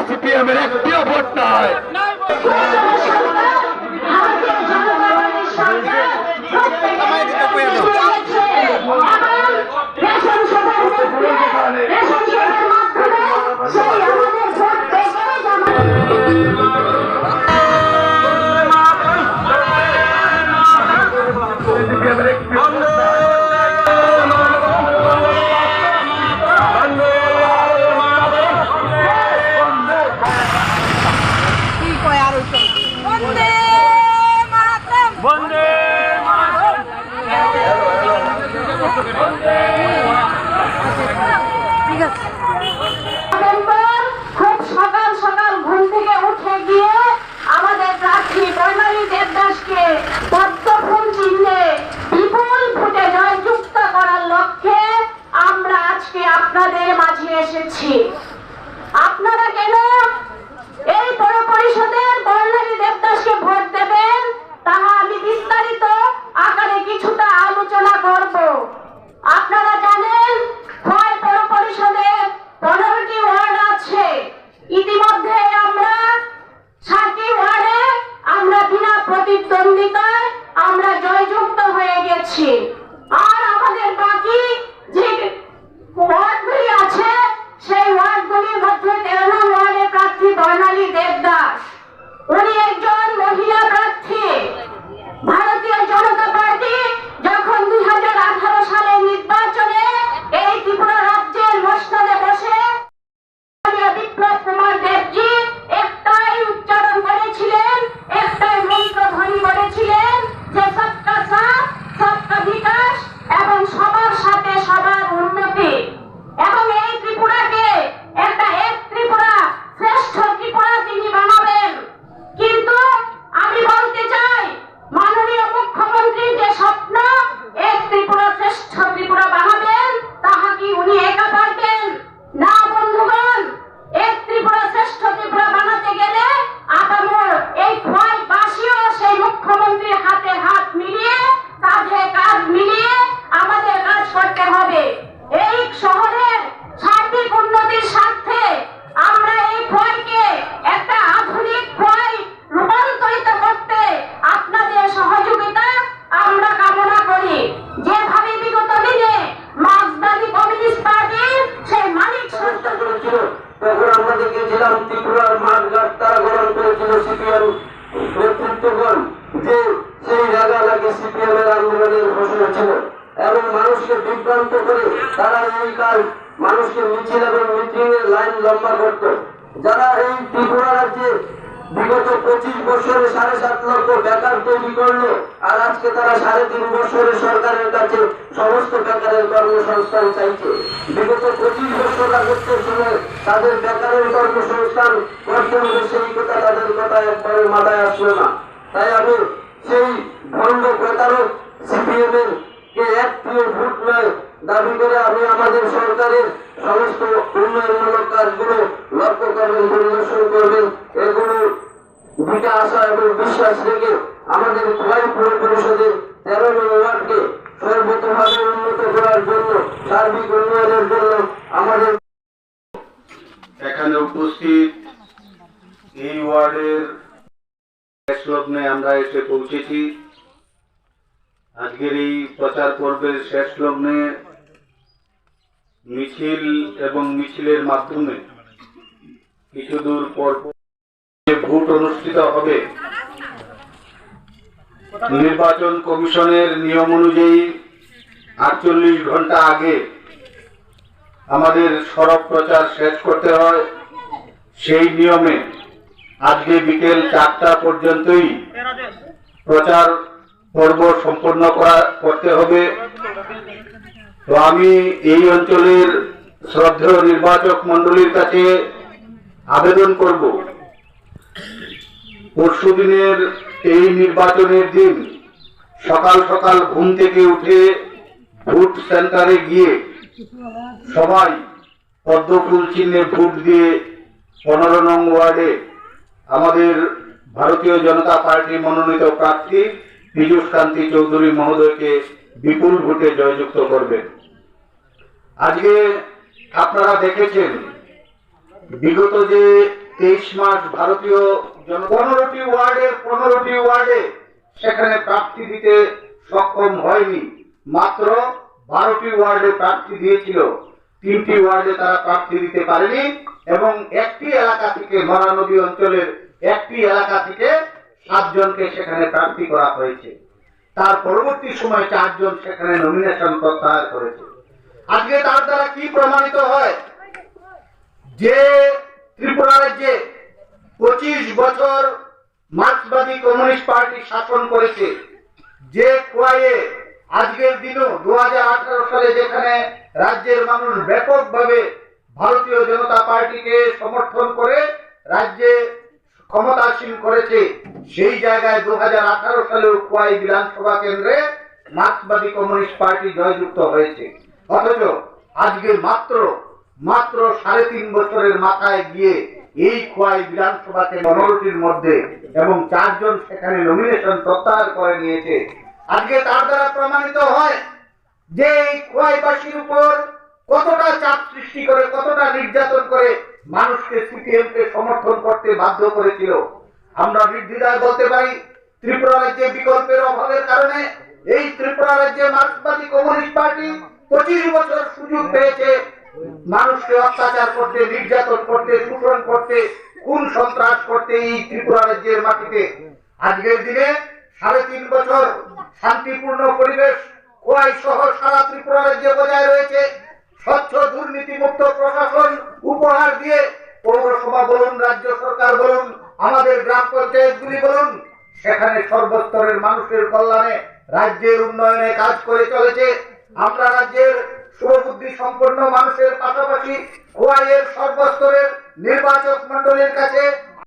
সিপিএমের একটিও ভোট নাই। খুব সকাল সকাল ঘুম থেকে উঠে গিয়ে আমাদের প্রার্থী বর্ণালী দেবদাসকে পদ্ম ফুল চিহ্নে বিপুল ভোটে জয়যুক্ত করার লক্ষ্যে আমরা আজকে আপনাদের মাঝে এসেছি। আপনারা কেন এই পৌর পরিষদের বর্ণালী দেবদাসকে ভোট দেবেন তাহা আমি বিস্তারিত আকারে কিছুটা আলোচনা করব। আপনারা জানেন খোয়াই পৌর পরিষদে 15টি ওয়ার্ড আছে। ইতিমধ্যে আমরা 7টি ওয়ার্ডে আমরা বিনা প্রতিদ্বন্দ্বিতায় আমরা জয়যুক্ত হয়ে গেছি। আর আমাদের বাকি যে ওয়ার্ডগুলি আছে সেই ওয়ার্ডগুলির মধ্যে 13 নং ওয়ার্ডের প্রার্থী বর্ণালী দেবদাস, উনি একজন মহিলা প্রার্থী। ভারতীয় জনতা পার্টি যখন 2018 সালের নির্বাচনে এই ত্রিপুরা রাজ্যের মসনদে বসে বিপ্লব কুমার দেবজি একটাই উচ্চারণ করেছিলেন, একটাই মন্ত্রধ্বনি করেছিলেন যে সবকা সাথ সবকা বিকাশ এবং সবার সাথে সবার উন্নতি, এবং এই ত্রিপুরাকে একটা এক ত্রিপুরা শ্রেষ্ঠ ত্রিপুরা তিনি বানাবেন। কিন্তু আমি বলতে চাই মাননীয় মুখ্যমন্ত্রীর যে স্বপ্ন এক ত্রিপুরা শ্রেষ্ঠ ত্রিপুরা বানাবেন তাহা কি উনি একা পারবেন? না বন্ধুগণ, এক ত্রিপুরা শ্রেষ্ঠ ত্রিপুরা বানাতে গেলে আপামর এই খোয়াইবাসীও সেই মুখ্যমন্ত্রীর হাতে হাত মিলিয়ে কাঁধে কাঁধ মিলিয়ে আমাদের কাজ করতে হবে। এই শহরের সার্বিক উন্নতির স্বার্থে আমরা এই খোয়াইকে একটা আধুনিক খোয়াই রূপান্তরিত করতে আপনাদের সহযোগিতা আমরা কামনা করি। যেভাবে বিগত দিনে মার্ক্সবাদী কমিউনিস্ট পার্টির সেই মালিক চেষ্টা করেছিল, তখন আমরা দেখেছিলাম ত্রিপুরার মাঠঘাট তারা গ্রহণ করেছিল সিপিএম নেতৃত্বগণ, যে সেই জায়গা নাকি সিপিএম এর আন্দোলনের ঘোষণা ছিল এবং মানুষকে বিভ্রান্ত করে তারা এই কাল মানুষকে মিছিল এবং মিটিং এর লাইন লম্বা করত। যারা এই ত্রিপুরা রাজ্যে বিগত 25 বছরে 7.5 লক্ষ বেকার তৈরি করলো, আর আজকে তারা 3.5 বছরে সরকারের কাছে সমস্ত বেকারের কর্মসংস্থান চাইছে। বিগত 25 বছর রাজত্বের সময় তাদের বেকারের কর্মসংস্থান করতে হবে, সেই কথা তাদের কথা একবারে মাথায় আসলো না। তাই আমি সেই ভণ্ড প্রতারক সিপিএম এর কে একটিও ভোট নয় দাবি করে আমি আমাদের সরকারের সমস্ত উন্নয়নমূলক কাজগুলো লক্ষ্য করবেন, পরিদর্শন করবেন। এগুলো দিকে আশা এবং বিশ্বাস রেখে আমাদের খোয়াই পৌর পরিষদের 13 নং ওয়ার্ডকে সর্বতভাবে উন্নত করার জন্য, সার্বিক উন্নয়নের জন্য আমাদের এখানে উপস্থিত এই ওয়ার্ডের লগ্নে আমরা এসে পৌঁছেছি। আজকের এই প্রচার পর্বের শেষ লগ্নে মিছিল এবং মিছিলের মাধ্যমে কিছু দূর পর ভোট অনুষ্ঠিত হবে। নির্বাচন কমিশনের নিয়ম অনুযায়ী 48 ঘন্টা আগে আমাদের সড়ক প্রচার শেষ করতে হয়। সেই নিয়মে আজকে বিকেল 4টা পর্যন্তই প্রচার পর্ব সম্পন্ন করতে হবে। তো আমি এই অঞ্চলের শ্রদ্ধেয় নির্বাচক মণ্ডলীর কাছে আবেদন করব, পরশুদিনের এই নির্বাচনের দিন সকাল সকাল ঘুম থেকে উঠে ভোট সেন্টারে গিয়ে সবাই পদ্ম ফুল চিহ্নে ভোট দিয়ে 15 নং ওয়ার্ডে আমাদের ভারতীয় জনতা পার্টি মনোনীত প্রার্থী পীযূষ কান্তি চৌধুরী মহোদয়কে বিপুল ভোটে জয়যুক্ত করবেন। আজকে আপনারা দেখেছেন বিগত যে 23 মাস ভারতীয় 15টি ওয়ার্ডে সেখানে প্রার্থী দিতে সক্ষম হয়নি। মাত্র 12টি ওয়ার্ডে প্রার্থী দিয়েছিল, 3টি ওয়ার্ডে তারা প্রার্থী দিতে পারেনি এবং একটি এলাকা থেকে মহানদী অঞ্চলের একটি এলাকা থেকে 7 জনকে সেখানে প্রার্থী করা হয়েছে। তার পরবর্তী সময় 4 জন সেখানে নমিনেশন প্রত্যাহার করেছে। আজকে তার দ্বারা কি প্রমাণিত হয় যে ত্রিপুরা রাজ্যে 25 বছর মার্ক্সবাদী কমিউনিস্ট পার্টি শাসন করেছে, যে খোয়াইয়ে আজকের দিনও 2018 সালে যেখানে রাজ্যের মানুষ ব্যাপকভাবে ভারতীয় জনতা পার্টিকে সমর্থন করে রাজ্যে ক্ষমতাসীন করেছে, সেই জায়গায় 2018 সালেও খোয়াই বিধানসভা কেন্দ্রে মার্ক্সবাদী কমিউনিস্ট পার্টি জয়যুক্ত হয়েছে। অথচ আজকে মাত্র 3.5 বছরের মাথায় গিয়ে এই খোয়াই বিধানসভাতে 15টির মধ্যে এবং 4 জন সেখানে নমিনেশন প্রত্যাহার করে নিয়েছে। আজকে তার দ্বারা প্রমাণিত হয় যে এই খোয়াইবাসীর উপর কতটা চাপ সৃষ্টি করে, কতটা নির্যাতন করে মানুষকে সিপিএম কে সমর্থন করতে বাধ্য করেছিল। আমরা নির্দ্বিধায় বলতে পারি ত্রিপুরা রাজ্যে বিকল্পের অভাবের কারণে এই ত্রিপুরা রাজ্যে মার্ক্সবাদী কমিউনিস্ট পার্টি 25 বছর সুযোগ পেয়েছে মানুষকে অত্যাচার করতে, নির্যাতন করতে, শোষণ করতে, খুন সন্ত্রাস করতে এই ত্রিপুরা রাজ্যের মাটিতে। আজকের দিনে 3.5 বছর শান্তিপূর্ণ পরিবেশ খোয়াই সহ সারা ত্রিপুরা রাজ্যে বজায় রয়েছে। স্বচ্ছ দুর্নীতিমুক্ত প্রশাসন উপহার দিয়ে পৌরসভা বলুন, রাজ্য সরকার বলুন, আমাদের গ্রাম পঞ্চায়েতগুলি বলুন, সেখানে সর্বস্তরের মানুষের কল্যাণে রাজ্যের উন্নয়নে কাজ করে চলেছে। আমরা রাজ্যের শুভবুদ্ধি সম্পন্ন মানুষের পাশাপাশি খোয়াইয়ের সর্বস্তরের নির্বাচক মন্ডলীর কাছে